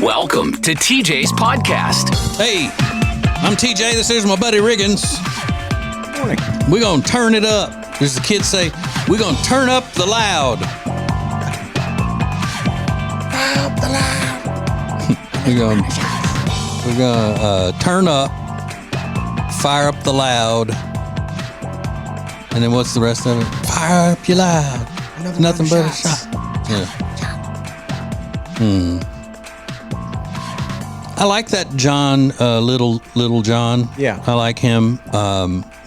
Welcome to TJ's podcast. Hey, I'm TJ. This is my buddy Riggins. Morning. We're going to turn it up. As the kids say, we're going to turn up the loud. Up the loud. We're going to turn up, fire up the loud. And then what's the rest of it? Fire up your loud. Nothing but a shot. Yeah. I like that John, little John. Yeah. I like him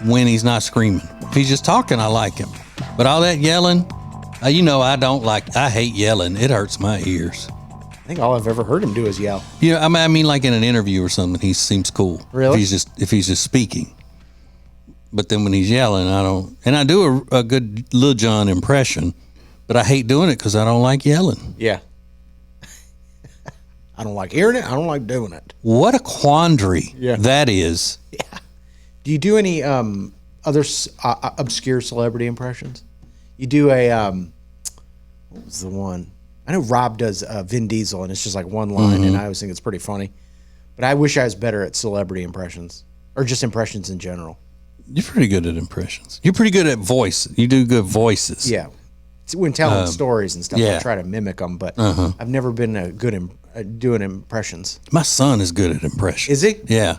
when he's not screaming. If he's just talking, I like him. But all that yelling, I hate yelling. It hurts my ears. I think all I've ever heard him do is yell. I mean, like in an interview or something, he seems cool. Really? If he's just speaking. But then when he's yelling, I don't. And I do a good Lil Jon impression, but I hate doing it because I don't like yelling. Yeah. I don't like hearing it. I don't like doing it. What a quandary that is. Yeah. Do you do any other obscure celebrity impressions? You do a what was the one? I know Rob does Vin Diesel, and it's just like one line, and I always think it's pretty funny. But I wish I was better at celebrity impressions, or just impressions in general. You're pretty good at impressions. You're pretty good at voice. You do good voices. Yeah. When telling stories and stuff, yeah. I try to mimic them, but I've never been good at doing impressions. My son is good at impressions. Is he? Yeah.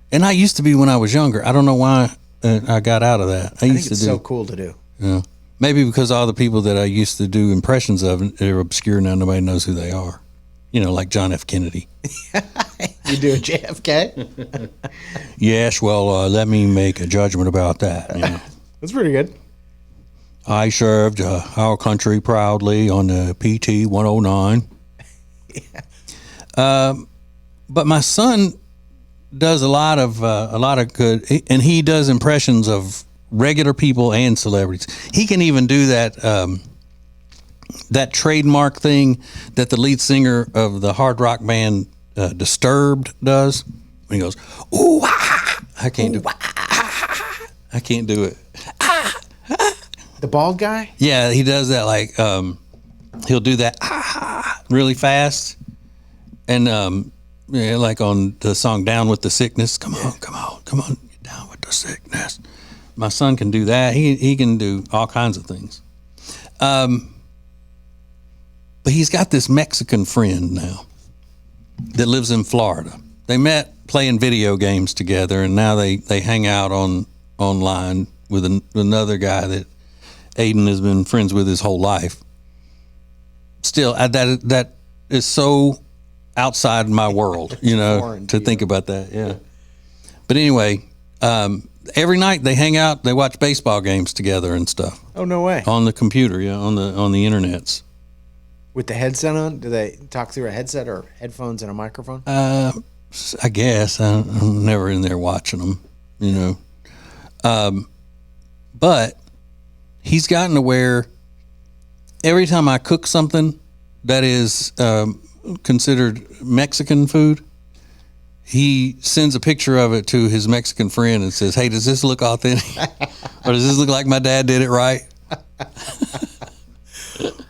And I used to be when I was younger. I don't know why I got out of that. I think it's so cool to do. Yeah. Maybe because all the people that I used to do impressions of, they're obscure now. Nobody knows who they are. You know, like John F. Kennedy. You do a JFK? Yes, well, let me make a judgment about that. You know. That's pretty good. I served our country proudly on the PT 109. Yeah. But my son does a lot of good, and he does impressions of regular people and celebrities. He can even do that that trademark thing that the lead singer of the hard rock band Disturbed does. When he goes, ooh, ah, I can't do it. I can't do it. The bald guy? Yeah, he does that like he'll do that really fast, and like on the song "Down with the Sickness." Come on, get down with the sickness. My son can do that. He can do all kinds of things. But he's got this Mexican friend now that lives in Florida. They met playing video games together, and now they hang out online with another guy that Aiden has been friends with his whole life. Still, that is so outside my world, to think about that. Yeah. But anyway, every night they hang out, they watch baseball games together and stuff. Oh, no way. On the computer, on the internets. With the headset on? Do they talk through a headset or headphones and a microphone? I guess. I'm never in there watching them, But he's gotten to where every time I cook something that is considered Mexican food, he sends a picture of it to his Mexican friend and says, "Hey, does this look authentic? Or does this look like my dad did it right?"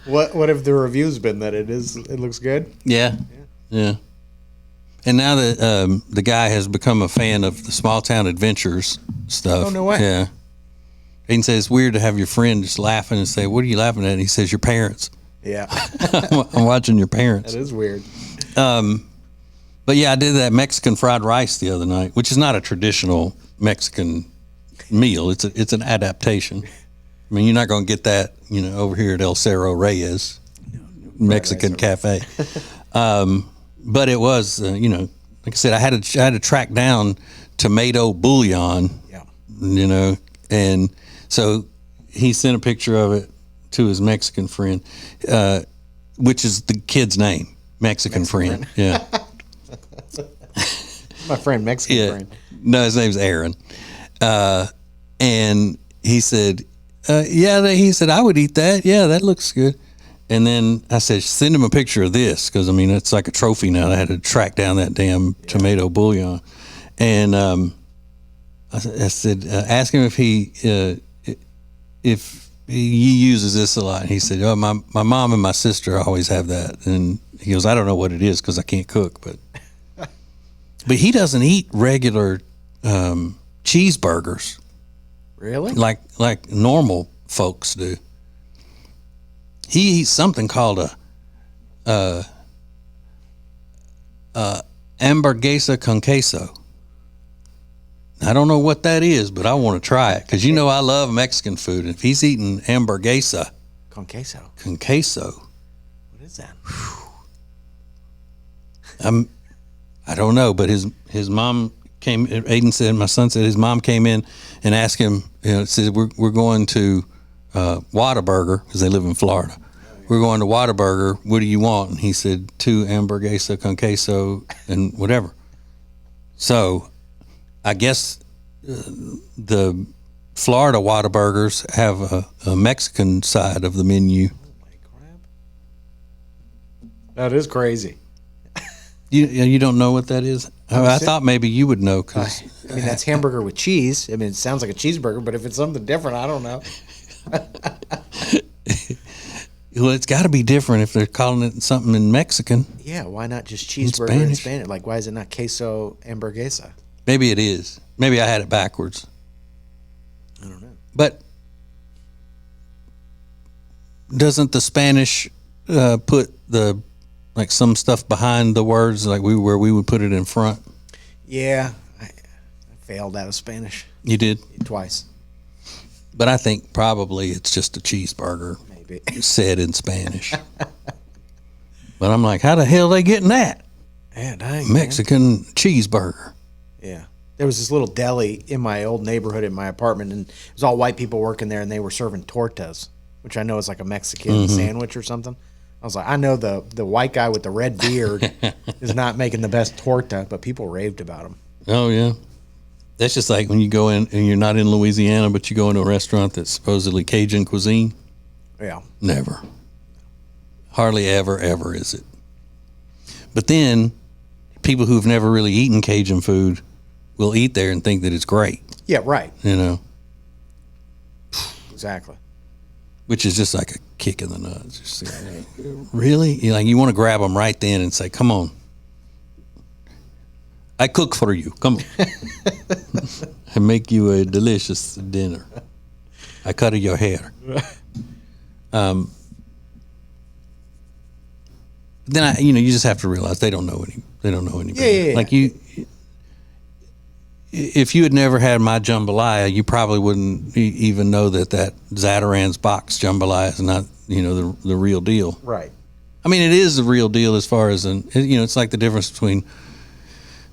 What have the reviews been that it looks good? Yeah. And now that the guy has become a fan of the Small Town Adventures stuff. Oh, no way. Yeah. And says it's weird to have your friend just laughing and say, "What are you laughing at?" And he says, "Your parents." Yeah. I'm watching your parents. That is weird. But yeah, I did that Mexican fried rice the other night, which is not a traditional Mexican meal. It's an adaptation. I mean, you're not going to get that, over here at El Cerro Reyes Mexican cafe. But it was, like I said, I had to track down tomato bouillon. Yeah. And so he sent a picture of it to his Mexican friend, which is the kid's name, Mexican friend. Yeah. My friend, Mexican friend. No, his name's Aaron. And he said, he said, "I would eat that. Yeah, that looks good." And then I said, "Send him a picture of this." Cause it's like a trophy now. I had to track down that damn tomato bouillon. And, I said, ask him if he uses this a lot. And he said, "Oh, my mom and my sister always have that." And He goes, I don't know what it is because I can't cook, but he doesn't eat regular cheeseburgers Really? like normal folks do. He eats something called a hamburguesa con queso. I don't know what that is, but I want to try it because I love Mexican food. And if he's eating hamburguesa Con queso. con queso, What is that? I don't know, but his mom came. Aiden said, my son said his mom came in and asked him. Said we're going to Whataburger because they live in Florida. We're going to Whataburger. What do you want? And he said 2 hamburguesa con queso and whatever. So, I guess the Florida Whataburgers have a Mexican side of the menu. Holy crap. That is crazy. You don't know what that is? I thought maybe you would know because that's hamburger with cheese. I mean, it sounds like a cheeseburger, but if it's something different, I don't know. well, it's got to be different if they're calling it something in Mexican. Yeah, why not just cheeseburger in Spanish? Like, why is it not queso hamburguesa? Maybe it is. Maybe I had it backwards. I don't know. But doesn't the Spanish put some stuff behind the words where we would put it in front? Yeah, I failed out of Spanish. You did? Twice. But I think probably it's just a cheeseburger. Maybe. Said in Spanish. But I'm like, how the hell are they getting that? Yeah, dang, Mexican cheeseburger. Yeah. There was this little deli in my old neighborhood in my apartment, and it was all white people working there, and they were serving tortas, which I know is like a Mexican sandwich or something. I was like, I know the white guy with the red beard is not making the best torta, but people raved about him. Oh, yeah. That's just like when you go in, and you're not in Louisiana, but you go into a restaurant that's supposedly Cajun cuisine. Yeah. Never. Hardly ever is it. But then people who've never really eaten Cajun food will eat there and think that it's great. Yeah, right. Exactly. Which is just like a kick in the nuts. Just really? You want to grab them right then and say, come on. I cook for you. Come on. I make you a delicious dinner. I cut your hair. Then you just have to realize they don't know any better. Yeah. Like if you had never had my jambalaya, you probably wouldn't even know that Zatarain's box jambalaya is not the real deal. Right. I mean, it is the real deal as far as it's like the difference between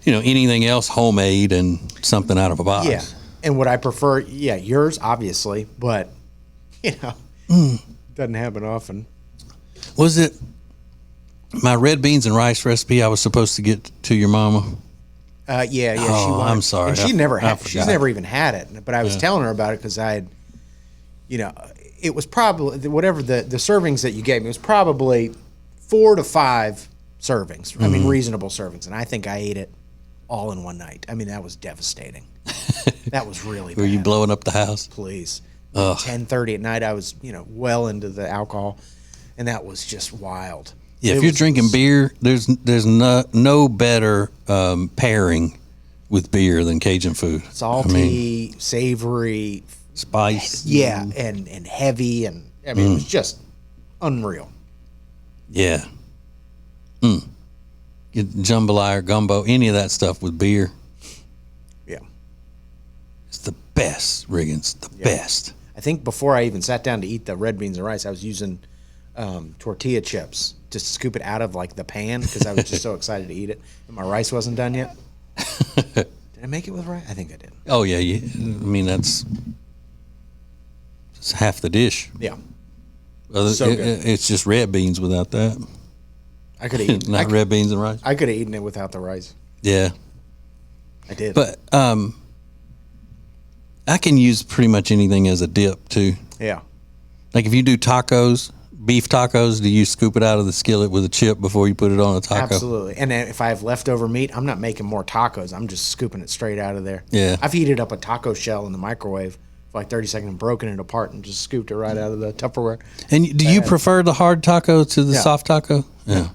anything else homemade and something out of a box. Yeah. And what I prefer, yours obviously, but doesn't happen often. Was it my red beans and rice recipe I was supposed to get to your mama? Yeah. Oh, I'm sorry. And she's never even had it. But I was telling her about it because I had, it was probably whatever the servings that you gave me. It was probably 4 to 5 servings. I mean, reasonable servings, and I think I ate it all in one night. I mean, that was devastating. That was really bad. Were you blowing up the house? Please. 10:30 at night, I was well into the alcohol, and that was just wild. Yeah, if you're drinking beer, there's no better pairing with beer than Cajun food. Salty, savory, spice. Yeah, and heavy, and I mean it was just unreal. Yeah. Get jambalaya or gumbo, any of that stuff with beer. Yeah. It's the best, Riggins, best. I think before I even sat down to eat the red beans and rice, I was using tortilla chips to scoop it out of the pan because I was just so excited to eat it. And my rice wasn't done yet. Did I make it with rice? I think I did. Oh, yeah. I mean, that's half the dish. Yeah. So good. It's just red beans without that. I could have eaten not red beans and rice. I could have eaten it without the rice. Yeah. I did. But I can use pretty much anything as a dip too. Yeah. Like if you do tacos, beef tacos, do you scoop it out of the skillet with a chip before you put it on a taco? Absolutely. And if I have leftover meat, I'm not making more tacos. I'm just scooping it straight out of there. Yeah. I've heated up a taco shell in the microwave for 30 seconds and broken it apart and just scooped it right out of the Tupperware. And do you prefer the hard taco to the soft taco? Yeah.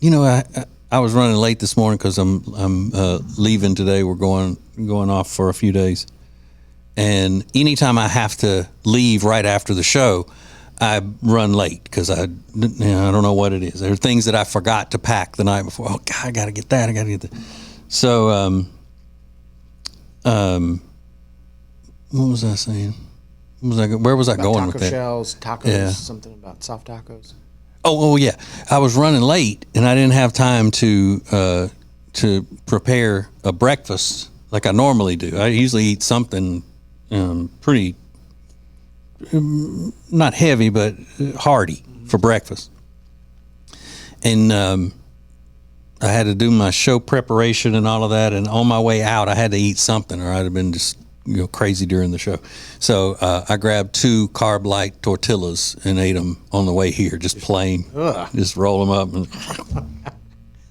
I was running late this morning because I'm leaving today. We're going off for a few days, and anytime I have to leave right after the show, I run late because I don't know what it is. There are things that I forgot to pack the night before. Oh God, I got to get that. I got to get that. So what was I saying? Where was I About going taco with that? shells, tacos, Yeah. something about soft tacos. Oh yeah. I was running late and I didn't have time to prepare a breakfast like I normally do. I usually eat something pretty not heavy but hearty for breakfast. And I had to do my show preparation and all of that. And on my way out, I had to eat something, or I'd have been just crazy during the show. So I grabbed 2 carb light tortillas and ate them on the way here, just plain. Ugh. Just roll them up and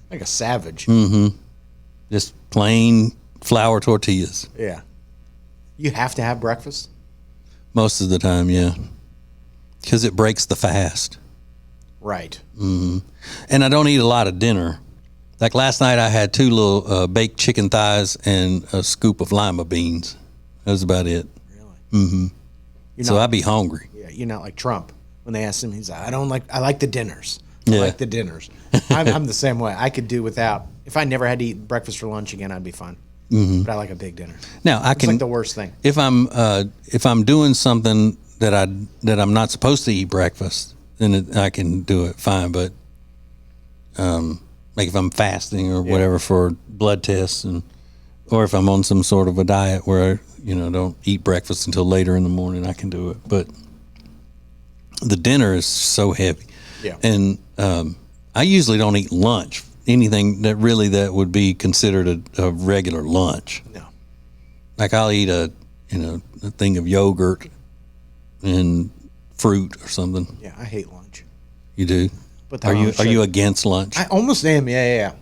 Like a savage. just plain flour tortillas Yeah. You have to have breakfast? most of the time, yeah, because it breaks the fast. Right. And I don't eat a lot of dinner. Like last night, I had 2 little baked chicken thighs and a scoop of lima beans. That was about it. Really? So I'd be hungry. Yeah, you're not like Trump. When they asked him, he's like, I like the dinners. Yeah. I like the dinners. I'm the same way. I could do without. If I never had to eat breakfast or lunch again, I'd be fine. But I like a big dinner. Now I It's can like the worst thing. if I'm doing something that I'm not supposed to eat breakfast, then I can do it fine. But like if I'm fasting or whatever for blood tests, or if I'm on some sort of a diet where I don't eat breakfast until later in the morning, I can do it. But the dinner is so heavy, and I usually don't eat lunch. Anything that would be considered a regular lunch. No. Like I'll eat a thing of yogurt and fruit or something. Yeah, I hate lunch. You do? But Are you against lunch? I almost am. Yeah.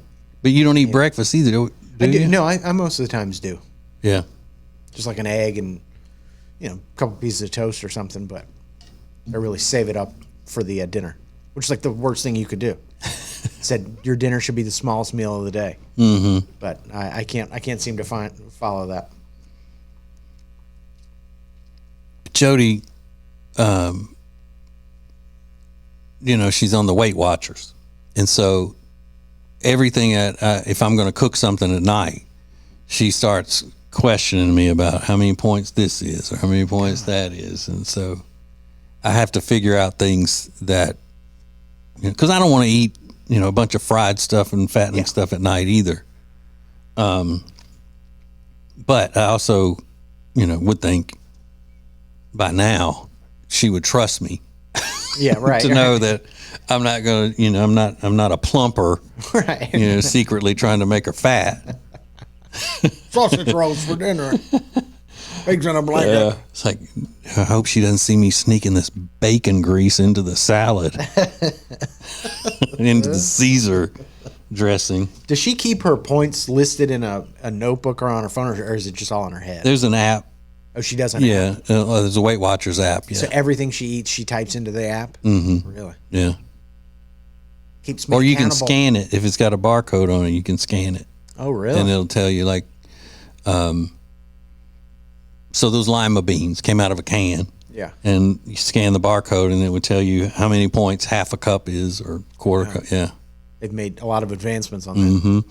But you don't eat breakfast either, do I do. you? No, I most of the times do. Yeah. Just like an egg and a couple pieces of toast or something. But I really save it up for the dinner, which is like the worst thing you could do. Said your dinner should be the smallest meal of the day. Mm-hmm. But I can't seem to follow that. Jody, she's on the Weight Watchers, and so everything if I'm going to cook something at night, she starts questioning me about how many points this is or how many points that is, and so I have to figure out things that because I don't want to eat a bunch of fried stuff and fattening stuff at night either. But I also would think by now she would trust me. Yeah, right. To know that I'm not going to, I'm not a plumper, Right. Secretly trying to make her fat. Sausage rolls for dinner. Eggs in a blanket. It's like, I hope she doesn't see me sneaking this bacon grease into the salad, into the Caesar dressing. Does she keep her points listed in a notebook or on her phone, or is it just all in her head? There's an app. Oh, she doesn't. Yeah. There's a Weight Watchers app. Yeah. So everything she eats, she types into the app? Mm-hmm. Really? Yeah. Keeps me Or you can accountable. scan it. If it's got a barcode on it, you can scan it. Oh, really? And it'll tell you like, so those lima beans came out of a can. Yeah. And you scan the barcode and it would tell you how many points half a cup is or quarter cup. Yeah. They've made a lot of advancements on that.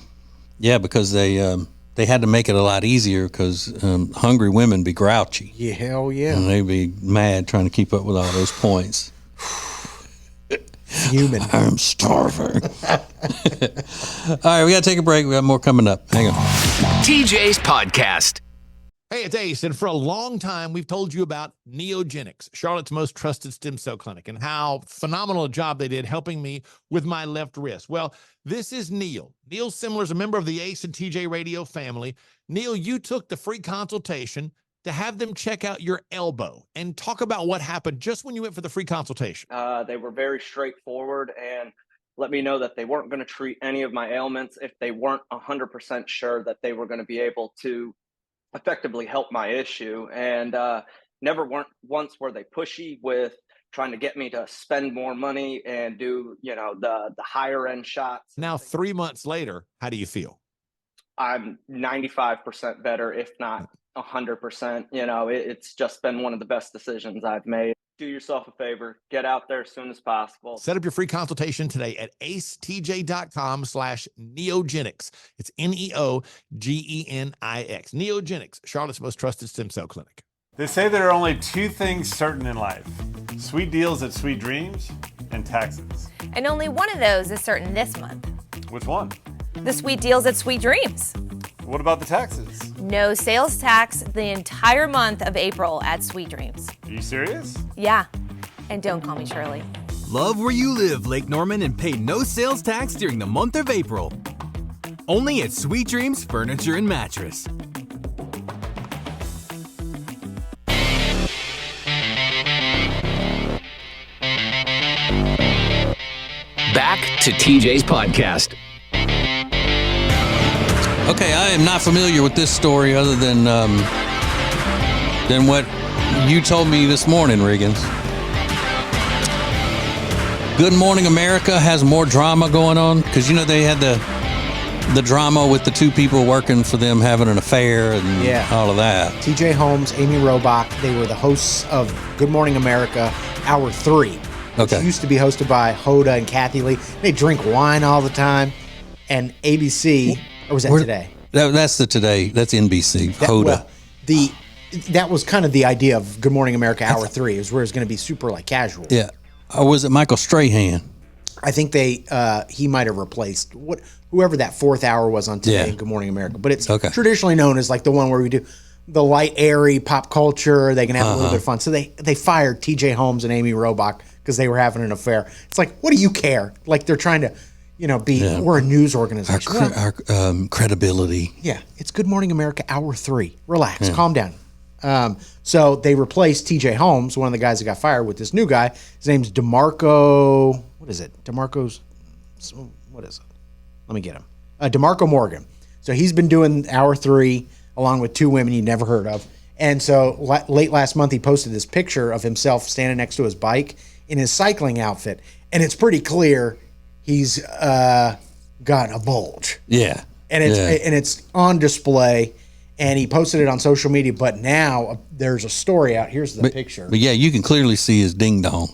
Yeah, because they had to make it a lot easier because hungry women be grouchy. Yeah, hell yeah. And they'd be mad trying to keep up with all those points. Human. I'm starving. All right, we got to take a break. We got more coming up. Hang on. TJ's Podcast. Hey, it's Ace, and for a long time, we've told you about Neogenics, Charlotte's most trusted stem cell clinic, and how phenomenal a job they did helping me with my left wrist. Well, this is Neil. Neil Simler is a member of the Ace and TJ Radio family. Neil, you took the free consultation to have them check out your elbow and talk about what happened just when you went for the free consultation. They were very straightforward and let me know that they weren't going to treat any of my ailments if they weren't 100% sure that they were going to be able to effectively help my issue. And never once were they pushy with trying to get me to spend more money and do, the higher end shots. Now, 3 months later, how do you feel? I'm 95% better, if not 100%. It's just been one of the best decisions I've made. Do yourself a favor, get out there as soon as possible. Set up your free consultation today at acetj.com/neogenics. It's NEOGENIX. Neogenics, Charlotte's most trusted stem cell clinic. They say there are only two things certain in life: sweet deals at Sweet Dreams and taxes. And only one of those is certain this month. Which one? The sweet deals at Sweet Dreams. What about the taxes? No sales tax the entire month of April at Sweet Dreams. Are you serious? Yeah. And don't call me Shirley. Love where you live, Lake Norman, and pay no sales tax during the month of April. Only at Sweet Dreams Furniture and Mattress. Back to TJ's podcast. Okay, I am not familiar with this story other than what you told me this morning, Riggins. Good Morning America has more drama going on because they had the drama with the two people working for them having an affair and all of that. TJ Holmes, Amy Robach, they were the hosts of Good Morning America, Hour 3. Okay. It used to be hosted by Hoda and Kathy Lee. They drink wine all the time. And ABC... Or was that Today? That's the Today. That's NBC. Hoda. Well, that was kind of the idea of Good Morning America Hour 3, is where it's going to be super casual. Yeah. Or was it Michael Strahan? I think he might have replaced whoever that fourth hour was on Today in Good Morning America. But it's traditionally known as the one where we do the light, airy pop culture. They can have a little bit of fun. So they fired TJ Holmes and Amy Robach because they were having an affair. It's like, what do you care? Like they're trying to... we're a news organization. Our credibility. Yeah, it's Good Morning America, Hour 3. Relax, calm down. So they replaced TJ Holmes, one of the guys that got fired, with this new guy. His name's DeMarco. What is it? DeMarco's. What is it? Let me get him. DeMarco Morgan. So he's been doing Hour 3 along with two women you never heard of. And so late last month, he posted this picture of himself standing next to his bike in his cycling outfit, and it's pretty clear. He's got a bulge. Yeah. And it's on display, and he posted it on social media, but now there's a story out. Here's the picture. But yeah, you can clearly see his ding dong.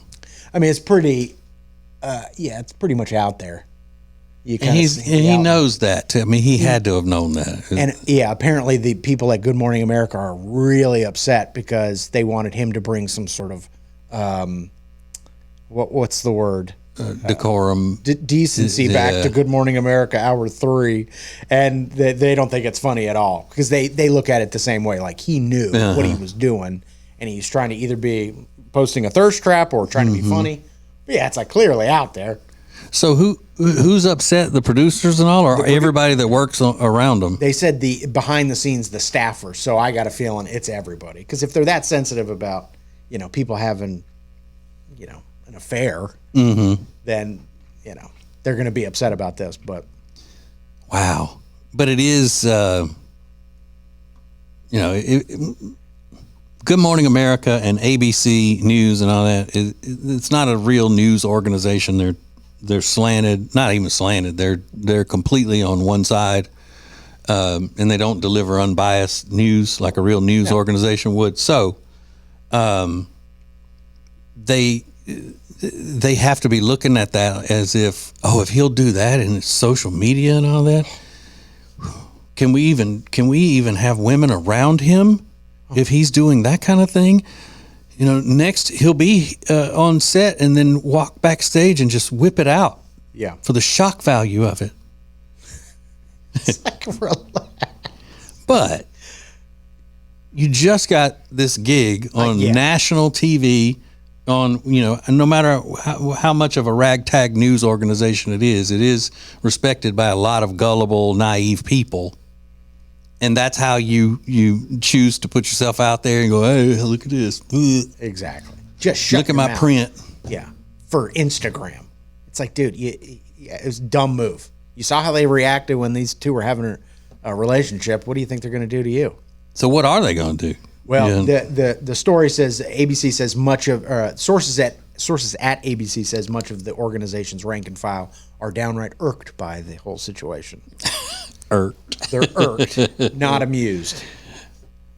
I mean, it's pretty it's pretty much out there. He knows that. I mean, he had to have known that. And apparently the people at Good Morning America are really upset because they wanted him to bring some sort of what's the word? Decorum, decency back to Good Morning America Hour 3, and they don't think it's funny at all because they look at it the same way. Like he knew what he was doing, and he's trying to either be posting a thirst trap or trying to be funny. But it's clearly out there. So who's upset? The producers and all, or everybody that works around them? They said the behind the scenes, the staffers. So I got a feeling it's everybody, because if they're that sensitive about people having an affair, then they're going to be upset about this. But wow, but it is Good Morning America and ABC News and all that. It's not a real news organization. They're slanted, not even slanted. They're completely on one side, and they don't deliver unbiased news like a real news organization would. So, they have to be looking at that as if he'll do that in social media and all that, can we even have women around him if he's doing that kind of thing? Next he'll be on set and then walk backstage and just whip it out. Yeah. For the shock value of it. It's relax. But you just got this gig on national TV. On no matter how much of a ragtag news organization it is respected by a lot of gullible, naive people, and that's how you choose to put yourself out there and go, hey, look at this. Exactly. Just shut look at your my mouth. print. Yeah, for Instagram, it's like, dude, it was a dumb move. You saw how they reacted when these two were having a relationship. What do you think they're going to do to you? So what are they going to do? Well, the story says, ABC says much of sources at sources at ABC says much of the organization's rank and file are downright irked by the whole situation. Irked. They're irked, not amused.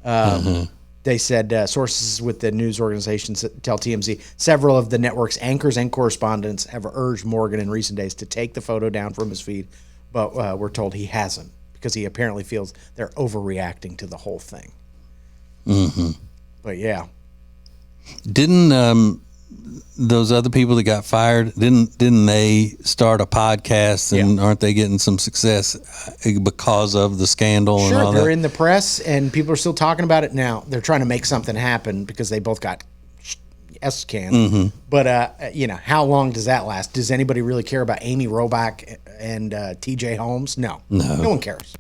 They said sources with the news organizations tell TMZ several of the network's anchors and correspondents have urged Morgan in recent days to take the photo down from his feed, but we're told he hasn't because he apparently feels they're overreacting to the whole thing. Mm-hmm. But yeah. Didn't those other people that got fired, didn't they start a podcast, and aren't they getting some success because of the scandal and all that? They're in the press and people are still talking about it now. They're trying to make something happen because they both got S-canned. Mm-hmm. But, how long does that last? Does anybody really care about Amy Robach and TJ Holmes? No one cares.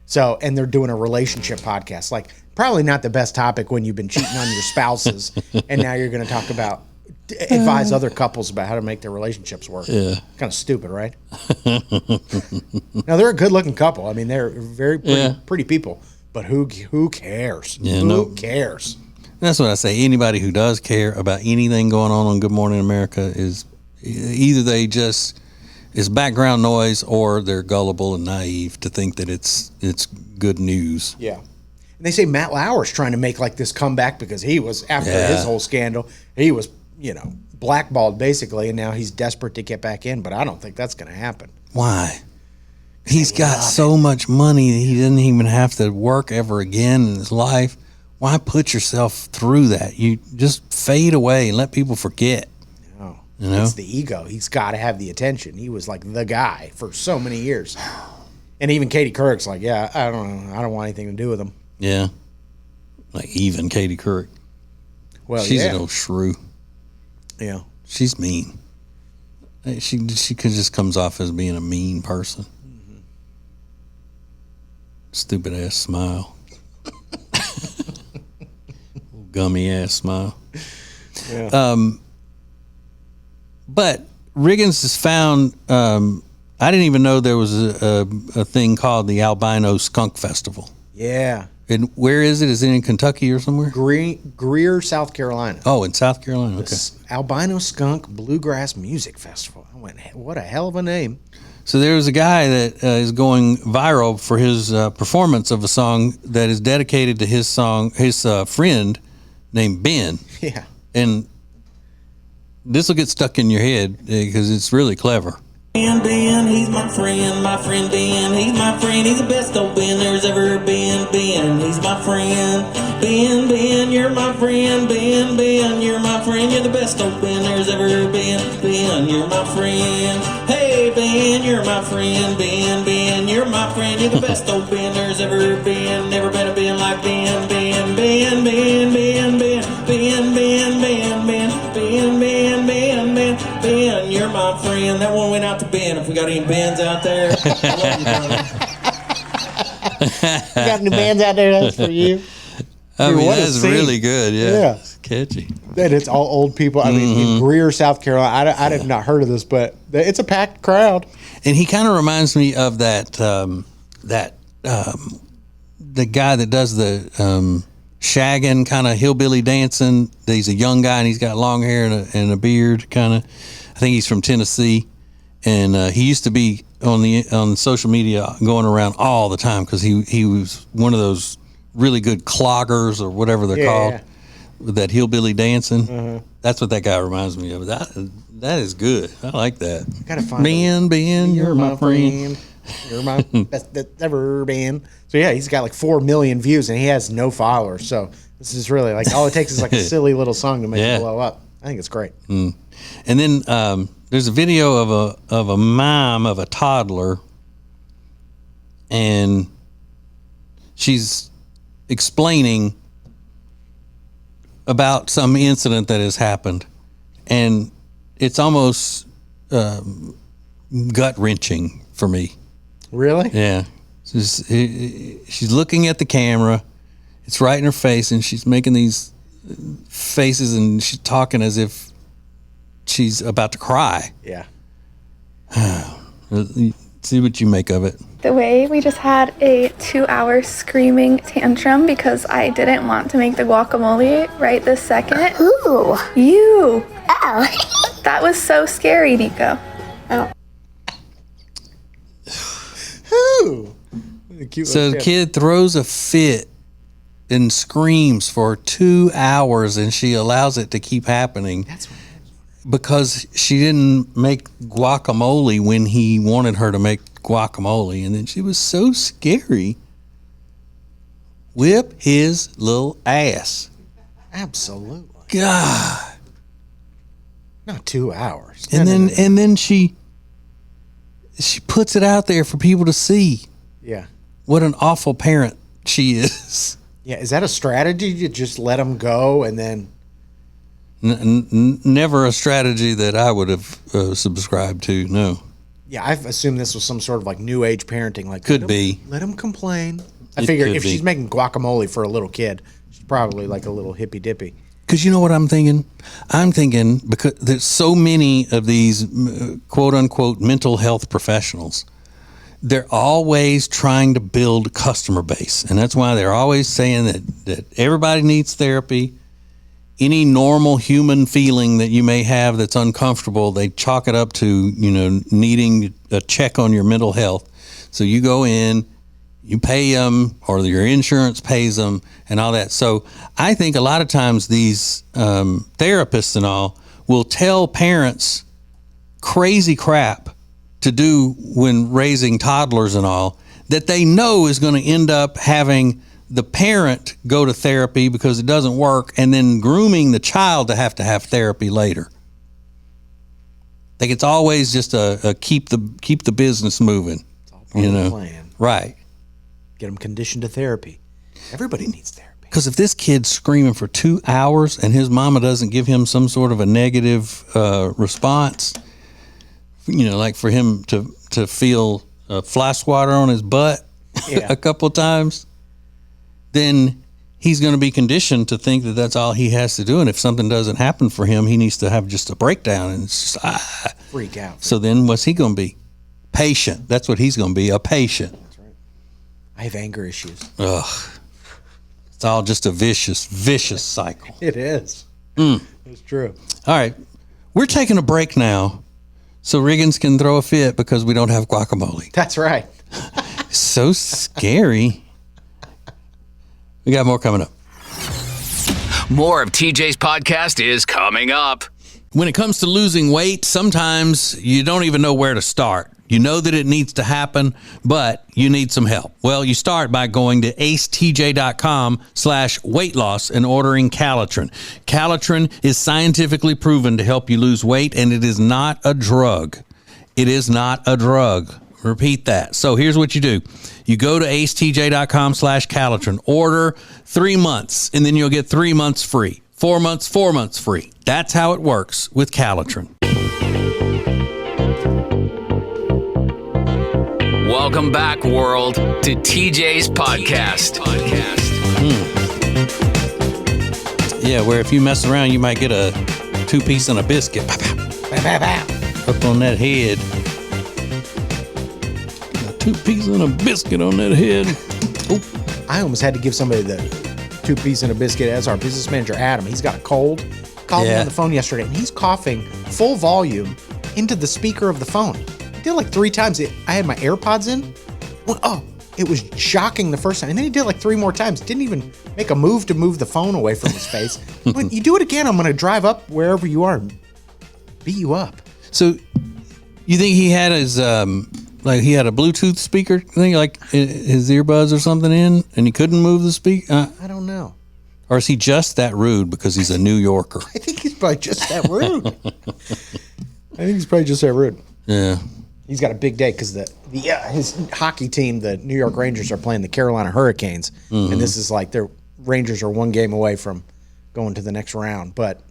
So, and they're doing a relationship podcast. Like, probably not the best topic when you've been cheating on your spouses and now you're going to talk about advise other couples about how to make their relationships work. Yeah. Kind of stupid, right? Now, they're a good-looking couple. I mean, they're very pretty people. But who cares? Yeah, who cares? That's what I say. Anybody who does care about anything going on Good Morning America is either they just it's background noise or they're gullible and naive to think that it's good news. Yeah. And they say Matt Lauer's trying to make like this comeback because he was, after his whole scandal, he was, blackballed basically, and now he's desperate to get back in, but I don't think that's going to happen. Why? He's got so much money that he didn't even have to work ever again in his life. Why put yourself through that? You just fade away and let people forget. No. You know? It's the ego. He's got to have the attention. He was like the guy for so many years. And even Katie Couric's like, I don't know. I don't want anything to do with him. Yeah. Like even Katie Couric. Well, she's an old shrew. Yeah. She's mean. She just comes off as being a mean person. Mm-hmm. Stupid ass smile. Gummy ass smile. Yeah. But Riggins has found, I didn't even know there was a thing called the Albino Skunk Festival. Yeah. And where is it? Is it in Kentucky or somewhere? Greer, South Carolina. Oh, in South Carolina. Okay. Albino Skunk Bluegrass Music Festival. I went, what a hell of a name. So there's a guy that is going viral for his performance of a song that is dedicated to his friend named Ben. Yeah. And this will get stuck in your head because it's really clever. Ben, he's my friend Ben, he's my friend, he's the best old Ben there's ever been. Ben, he's my friend. Ben, you're my friend. Ben, you're my friend, you're the best old Ben there's ever been. Ben, you're my friend. Hey, Ben, you're my friend. Ben, you're my friend, you're the best old Ben there's ever been. Never been a Ben like Ben, Ben, you're my friend. That one went out to Ben. If we got any Bens out there, I love you, brother. Got any bands out there? That's for you. I mean, that's really good. Yeah. It's catchy. And it's all old people. I mean, in Greer, South Carolina, I have not heard of this, but it's a packed crowd. And he kind of reminds me of the guy that does the shagging kind of hillbilly dancing. He's a young guy and he's got long hair and a beard kind of. I think he's from Tennessee, and he used to be on social media going around all the time because he was one of those really good cloggers or whatever they're called, with that hillbilly dancing. Uh-huh. That's what that guy reminds me of. That is good. I like that. Gotta find Ben, you're my friend. You're my best that's ever been. So yeah, he's got like 4 million views and he has no followers. So this is really like all it takes is like a silly little song to make it blow up. I think it's great. Mm. And then there's a video of a mom of a toddler, and she's explaining about some incident that has happened, and it's almost gut wrenching for me. Really? Yeah. She's looking at the camera. It's right in her face, and she's making these faces, and she's talking as if she's about to cry. Yeah. See what you make of it. The way we just had a 2-hour screaming tantrum because I didn't want to make the guacamole right this second. Who? You. That was so scary, Nico. Ooh. Cute So the kid throws a fit and screams for 2 hours, and she allows it to keep happening. That's what because she didn't make guacamole when he wanted her to make guacamole. And then she was so scary. Whip his little ass. Absolutely. God. Not 2 hours. And then she puts it out there for people to see. Yeah. What an awful parent she is. Yeah. Is that a strategy to just let them go and then? Never a strategy that I would have subscribed to. No. Yeah, I've assumed this was some sort of like new age parenting. Like could be. Let them complain. I figure if she's making guacamole for a little kid, she's probably like a little hippy dippy. Because you know what I'm thinking? I'm thinking because there's so many of these quote unquote mental health professionals. They're always trying to build a customer base. And that's why they're always saying that everybody needs therapy. Any normal human feeling that you may have that's uncomfortable, they chalk it up to, needing a check on your mental health. So you go in, you pay them, or your insurance pays them, and all that. So I think a lot of times these therapists and all will tell parents crazy crap to do when raising toddlers and all that they know is going to end up having the parent go to therapy because it doesn't work, and then grooming the child to have therapy later. Like it's always just a keep the business moving. It's all part of the plan. Right. Get them conditioned to therapy. Everybody needs therapy. Because if this kid's screaming for 2 hours and his mama doesn't give him some sort of a negative response, like for him to feel fly swatter on his butt a couple times, then he's going to be conditioned to think that that's all he has to do. And if something doesn't happen for him, he needs to have just a breakdown and it's just freak out. So then what's he going to be? Patient. That's what he's going to be, a patient. That's right. I have anger issues. Ugh. It's all just a vicious cycle. It is. It's true. All right. We're taking a break now so Riggins can throw a fit because we don't have guacamole. That's right. So scary. We got more coming up. More of TJ's podcast is coming up. When it comes to losing weight, sometimes you don't even know where to start. You know that it needs to happen, but you need some help. Well, you start by going to acetj.com/weight loss and ordering Calitrin. Calitrin is scientifically proven to help you lose weight, and it is not a drug. It is not a drug. Repeat that. So here's what you do. You go to acetj.com/Calitrin, order 3 months, and then you'll get 3 months free. 4 months free. That's how it works with Calitrin. Welcome back, world, to TJ's podcast. Yeah, where if you mess around, you might get a 2-piece and a biscuit. Up on that head. 2-piece and a biscuit on that head. Oh, I almost had to give somebody the 2-piece and a biscuit as our business manager, Adam. He's got a cold. Called me on the phone yesterday, and he's coughing full volume into the speaker of the phone. He did it like 3 times. I had my AirPods in. Oh, it was shocking the first time. And then he did it like 3 more times. Didn't even make a move to move the phone away from his face. When you do it again, I'm going to drive up wherever you are and beat you up. So you think he had his... like he had a Bluetooth speaker thing, like his earbuds or something in, and he couldn't move the speaker? I don't know. Or is he just that rude because he's a New Yorker? I think he's probably just that rude. Yeah. He's got a big day because his hockey team, the New York Rangers, are playing the Carolina Hurricanes. Mm-hmm. And this is like their Rangers are 1 game away from going to the next round. But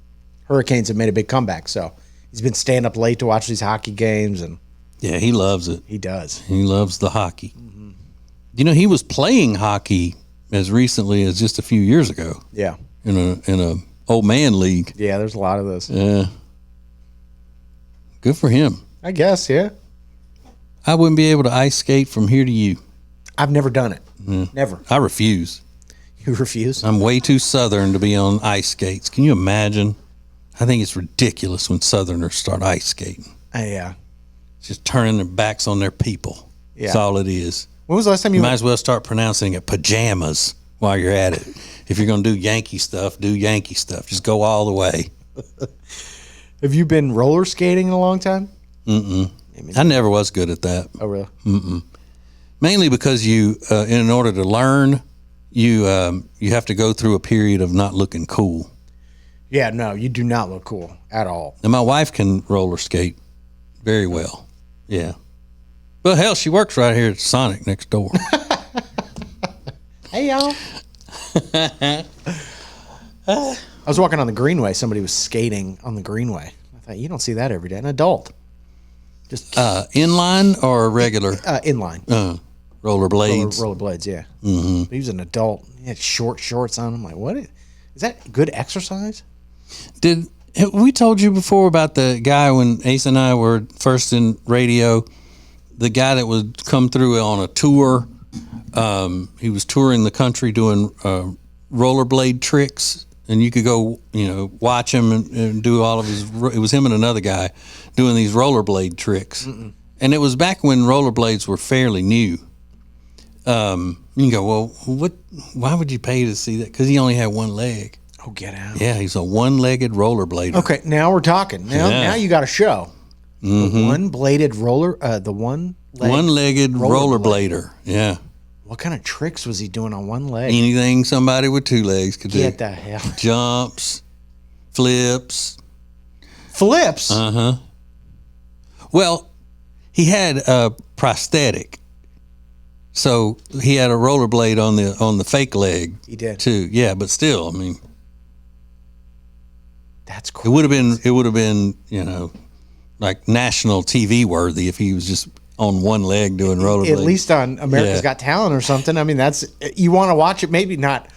Hurricanes have made a big comeback. So he's been staying up late to watch these hockey games. And yeah, he loves it. He does. He loves the hockey. Mm-hmm. He was playing hockey as recently as just a few years ago. Yeah. In a old man league. Yeah, there's a lot of this. Yeah. Good for him. I guess, yeah. I wouldn't be able to ice skate from here to you. I've never done it. Never. I refuse. You refuse? I'm way too southern to be on ice skates. Can you imagine? I think it's ridiculous when Southerners start ice skating. Yeah. Just turning their backs on their people. Yeah. That's all it is. When was the last time You you might as well start pronouncing it pajamas while you're at it. If you're going to do Yankee stuff, do Yankee stuff. Just go all the way. Have you been roller skating in a long time? I never was good at that. Oh, really? Mainly because you, in order to learn, you have to go through a period of not looking cool. Yeah, no, you do not look cool at all. And my wife can roller skate very well. Yeah. Well, hell, she works right here at Sonic next door. Hey, y'all. I was walking on the Greenway. Somebody was skating on the Greenway. I thought, you don't see that every day. An adult. Just Inline or regular? inline. Rollerblades. Rollerblades, yeah. Mm-hmm. He was an adult. He had short shorts on. I'm like, what? Is that good exercise? Did we told you before about the guy when Ace and I were first in radio, the guy that would come through on a tour, he was touring the country doing rollerblade tricks, and you could go, watch him and do all of his, it was him and another guy doing these rollerblade tricks. And it was back when rollerblades were fairly new. You can go, well, why would you pay to see that? Because he only had one leg. Oh, get out. Yeah, he's a one-legged rollerblader. Okay, now we're talking. Now you got a show. The one-legged One-legged rollerblader. Yeah. What kind of tricks was he doing on one leg? Anything somebody with two legs could do. Get the hell. Jumps, flips. Flips? Uh-huh. Well, he had a prosthetic. So he had a rollerblade on the fake leg. He did. Too. Yeah, but still, I mean, that's cool. It would have been, like national TV worthy if he was just on one leg doing rollerblades. At least on America's Got Talent or something. I mean, you want to watch it, maybe not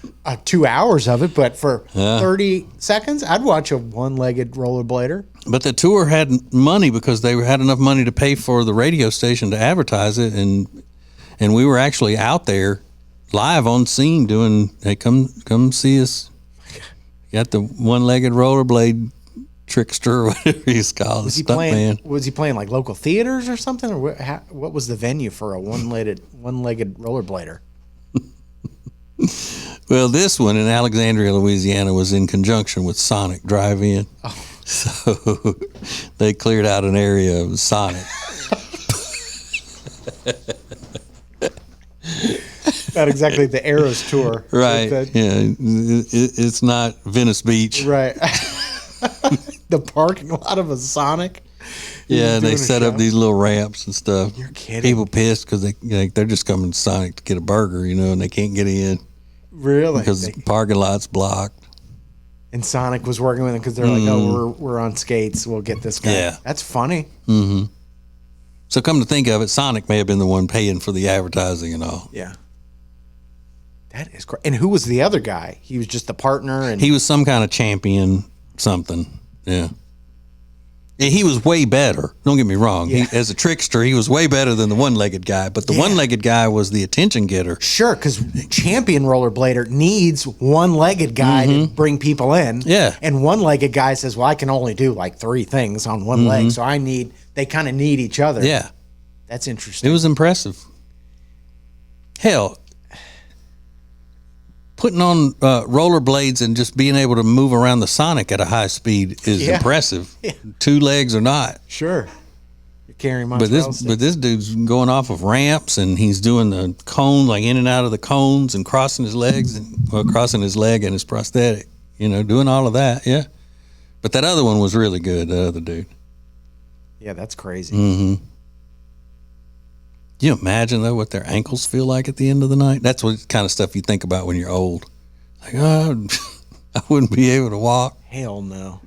2 hours of it, but for 30 seconds, I'd watch a one-legged rollerblader. But the tour had money because they had enough money to pay for the radio station to advertise it, and we were actually out there live on scene doing, hey, come see us. Got the one-legged rollerblade trickster, or whatever he's called. Was he playing like local theaters or something, or what was the venue for a one-legged rollerblader? Well, this one in Alexandria, Louisiana, was in conjunction with Sonic Drive-In. Oh. So they cleared out an area of Sonic. Not exactly the Eras tour. Right. Yeah. It's not Venice Beach. Right. The parking lot of a Sonic. Yeah, they set up these little ramps and stuff. You're kidding. People pissed because they're just coming to Sonic to get a burger, and they can't get in. Really? Because the parking lot's blocked. And Sonic was working with them because they're like, oh, we're on skates. We'll get this guy. Yeah. That's funny. Mm-hmm. So come to think of it, Sonic may have been the one paying for the advertising and all. Yeah. That is great. And who was the other guy? He was just the partner? And he was some kind of champion something. Yeah. He was way better. Don't get me wrong. Yeah. As a trickster, he was way better than the one-legged guy. But the one-legged guy was the attention getter. Sure, because champion rollerblader needs one-legged guy to bring people in. Yeah. And one-legged guy says, well, I can only do like 3 things on one leg. So they kind of need each other. Yeah. That's interesting. It was impressive. Hell, putting on rollerblades and just being able to move around the Sonic at a high speed is impressive. Yeah. 2 legs or not. Sure. You're carrying my But this dude's going off of ramps, and he's doing the cone, like in and out of the cones, and crossing his legs and crossing his leg and his prosthetic. Doing all of that. Yeah. But that other one was really good. The other dude. Yeah, that's crazy. Mm-hmm. Do you imagine, though, what their ankles feel like at the end of the night? That's what kind of stuff you think about when you're old. Like, oh, I wouldn't be able to walk. Hell no.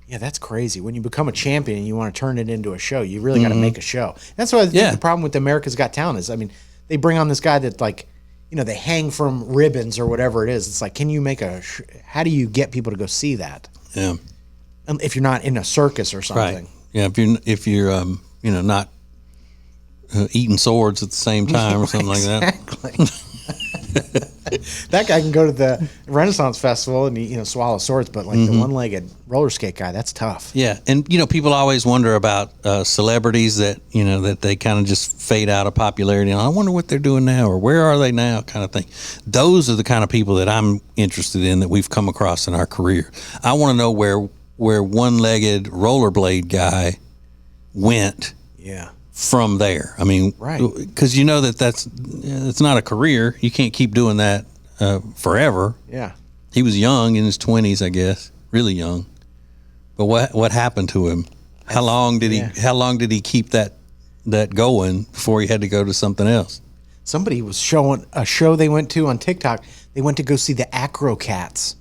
Yeah, that's crazy. When you become a champion and you want to turn it into a show, you really got to make a show. That's why I think the problem with America's Got Talent is, they bring on this guy that, like, they hang from ribbons or whatever it is. It's like, can you make how do you get people to go see that? Yeah. If you're not in a circus or something. Right. Yeah, if you're not eating swords at the same time or something like that. Exactly. That guy can go to the Renaissance Festival and swallow swords, but like the one-legged roller skate guy, that's tough. Yeah, and people always wonder about celebrities that that they kind of just fade out of popularity. And I wonder what they're doing now, or where are they now, kind of thing. Those are the kind of people that I'm interested in, that we've come across in our career. I want to know where one-legged rollerblade guy went. Yeah. From there, I mean, right? Because it's not a career. You can't keep doing that forever. Yeah. He was young, in his 20s, I guess, really young. But what happened to him? How long did he keep that going before he had to go to something else? Somebody was showing a show they went to on TikTok. They went to go see the Acro Cats,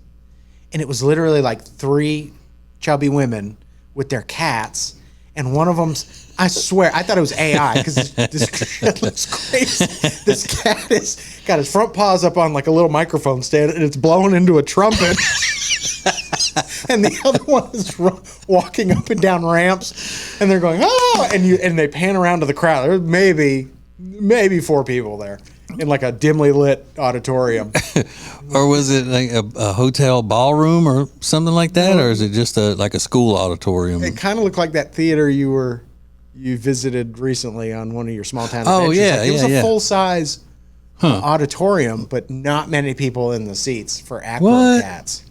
and it was literally like 3 chubby women with their cats, and one of them's. I swear, I thought it was AI because this shit looks crazy. This cat has got his front paws up on like a little microphone stand, and it's blowing into a trumpet. And the other one is walking up and down ramps, and they're going, oh, and they pan around to the crowd. There's maybe 4 people there in like a dimly lit auditorium. Or was it like a hotel ballroom or something like that, or is it just like a school auditorium? It kind of looked like that theater you visited recently on one of your small town adventures. Oh, yeah, like, it was a full-size auditorium, but not many people in the seats for Acro Cats.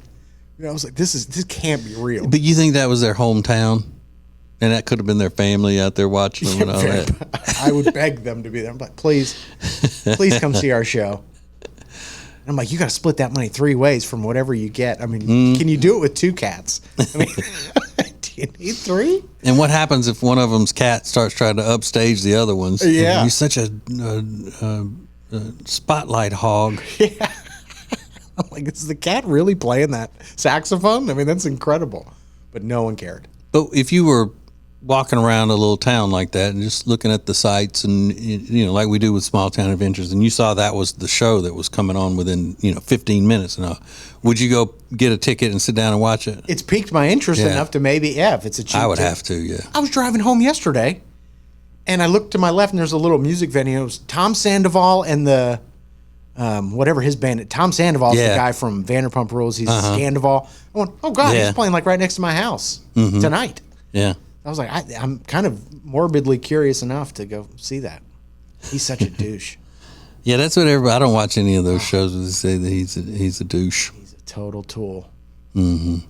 I was like, this can't be real. But you think that was their hometown? And that could have been their family out there watching them and all that? I would beg them to be there. I'm like, please come see our show. And I'm like, you got to split that money 3 ways from whatever you get. I mean, can you do it with 2 cats? I mean, do you need 3? And what happens if one of them's cat starts trying to upstage the other ones? Yeah. He's such a spotlight hog. Yeah. I'm like, is the cat really playing that saxophone? I mean, that's incredible. But no one cared. But if you were walking around a little town like that and just looking at the sights and, like we do with Small Town Adventures, and you saw that was the show that was coming on within, 15 minutes and all, would you go get a ticket and sit down and watch it? It's piqued my interest enough to maybe, if it's a cheap I would ticket. have to, yeah. I was driving home yesterday, and I looked to my left, and there's a little music venue. It was Tom Sandoval and the, whatever his band, Tom Sandoval's the guy from Vanderpump Rules. He's Sandoval. I went, oh, God, he's playing like right next to my house tonight. Yeah. I was like, I'm kind of morbidly curious enough to go see that. He's such a douche. Yeah, that's what everybody. I don't watch any of those shows where they say that he's a douche. He's a total tool. Mm-hmm.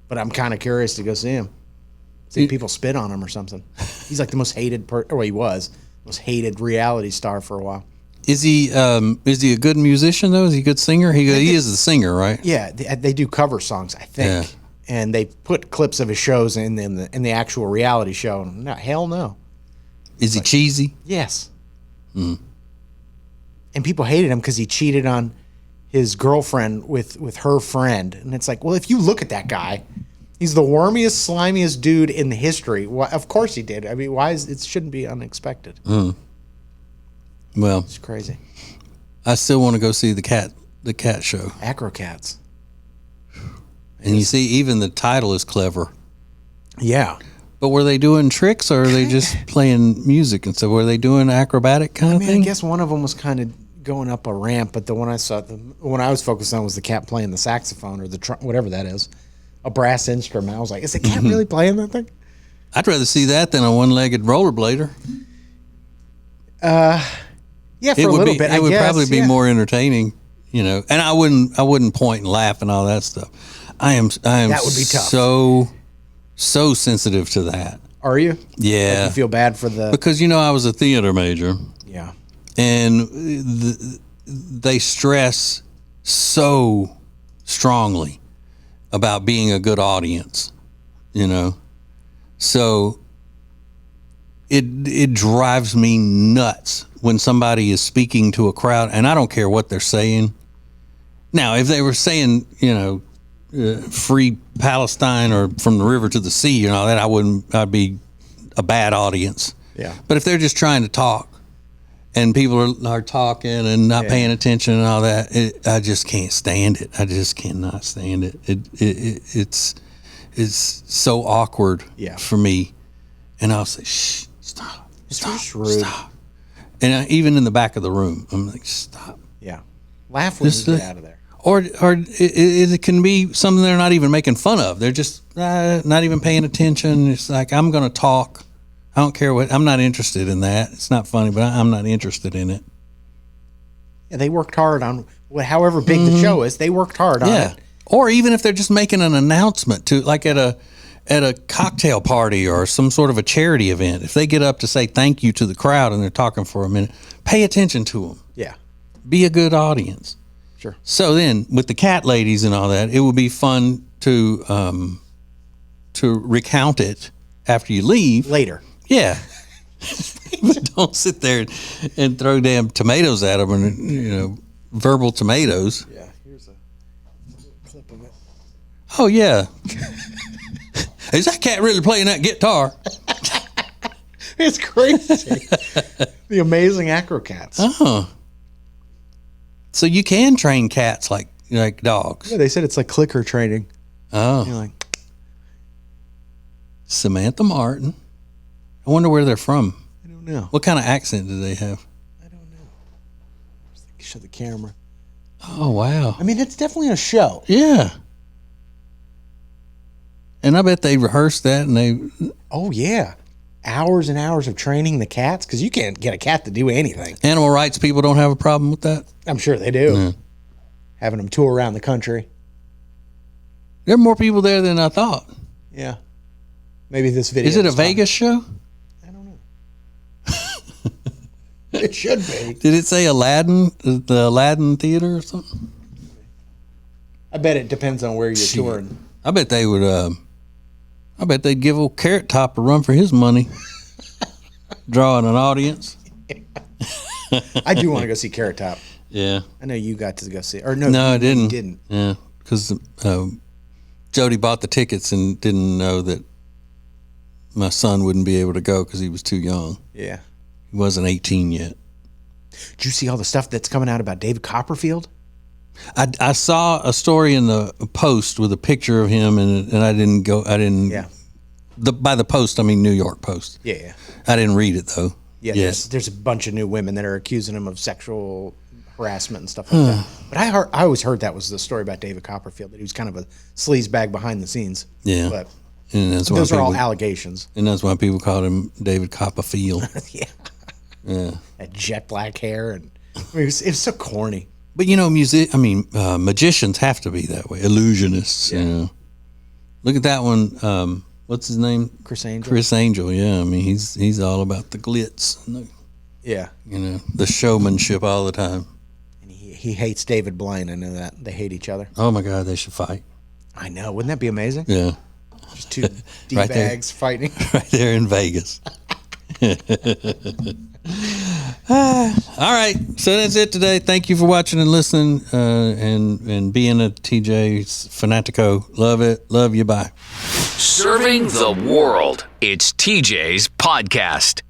But I'm kind of curious to go see him. See if people spit on him or something. He's like the most hated, he was most hated reality star for a while. Is he a good musician though? Is he a good singer? He is the singer, right? Yeah, they do cover songs, I think. Yeah. And they put clips of his shows in the actual reality show. No, hell no. Is he cheesy? Yes. And people hated him because he cheated on his girlfriend with her friend. And it's like, well, if you look at that guy, he's the wormiest, slimiest dude in the history. Well, of course he did. I mean, it shouldn't be unexpected. Well, it's crazy. I still want to go see the cat show. Acro Cats. And you see, even the title is clever. Yeah. But were they doing tricks, or are they just playing music and stuff? Were they doing acrobatic kind of thing? I guess one of them was kind of going up a ramp, but the one I was focused on was the cat playing the saxophone or whatever that is, a brass instrument. I was like, is the cat really playing that thing? I'd rather see that than a one-legged rollerblader. Yeah, for a little bit. It would probably be more entertaining, And I wouldn't point and laugh and all that stuff. I am that would be tough. so sensitive to that. Are you? Yeah. Like you feel bad for because I was a theater major. Yeah. And they stress so strongly about being a good audience, So it drives me nuts when somebody is speaking to a crowd, and I don't care what they're saying. Now, if they were saying, free Palestine or from the river to the sea and all that, I'd be a bad audience. Yeah. But if they're just trying to talk and people are talking and not paying attention and all that, I just can't stand it. I just cannot stand it. It's so awkward for me. And I'll say, shh, stop. And even in the back of the room, I'm like, stop. Yeah. Laugh when you get out of there. Or it can be something they're not even making fun of. They're just not even paying attention. It's like, I'm going to talk. I don't care what. I'm not interested in that. It's not funny, but I'm not interested in it. Yeah, they worked hard on however big the show is. They worked hard on it. Or even if they're just making an announcement to, like at a cocktail party or some sort of a charity event, if they get up to say thank you to the crowd and they're talking for a minute, pay attention to them. Yeah. Be a good audience. Sure. So then, with the cat ladies and all that, it would be fun to recount it after you leave later. Yeah, but don't sit there and throw damn tomatoes at them, and verbal tomatoes. Yeah, here's a clip of it. Oh yeah, is that cat really playing that guitar? It's crazy. The amazing acrocats. Oh. So you can train cats like dogs. Yeah, they said it's like clicker training. Oh. You're like Samantha Martin. I wonder where they're from. I don't know. What kind of accent do they have? I don't know. Show the camera. Oh wow. I mean, it's definitely a show. Yeah. And I bet they rehearsed that and they. Oh yeah. Hours and hours of training the cats, because you can't get a cat to do anything. Animal rights people don't have a problem with that? I'm sure they do. Yeah. Having them tour around the country. There are more people there than I thought. Yeah. Maybe this video. Is it a Vegas show? I don't know. It should be. Did it say Aladdin, the Aladdin Theater or something? I bet it depends on where you're touring. I bet they would. I bet they'd give old Carrot Top a run for his money, drawing an audience. I do want to go see Carrot Top. Yeah, I know you got to go see. Or no, I didn't. You didn't. Yeah, because Jody bought the tickets and didn't know that my son wouldn't be able to go because he was too young. Yeah, he wasn't 18 yet. Did you see all the stuff that's coming out about David Copperfield? I saw a story in the Post with a picture of him, and I didn't go. I didn't. Yeah. By the Post, I mean New York Post. Yeah. I didn't read it though. Yeah. There's a bunch of new women that are accusing him of sexual harassment and stuff like that. But I always heard that was the story about David Copperfield, that he was kind of a sleazebag behind the scenes. Yeah. But and that's those are all allegations. And that's why people called him David Copperfield. Yeah. Yeah. That jet black hair, and I mean, it was so corny. But magicians have to be that way. Illusionists, Yeah. Look at that one. What's his name? Chris Angel. Chris Angel. Yeah, I mean he's all about the glitz. And the showmanship all the time. And he hates David Blaine. I know that they hate each other. Oh my God, they should fight. I know. Wouldn't that be amazing? Yeah. Just two D-bags fighting right there in Vegas. All right, so that's it today. Thank you for watching and listening, and being a TJ's fanatico. Love it. Love you. Bye. Serving the world. It's TJ's podcast.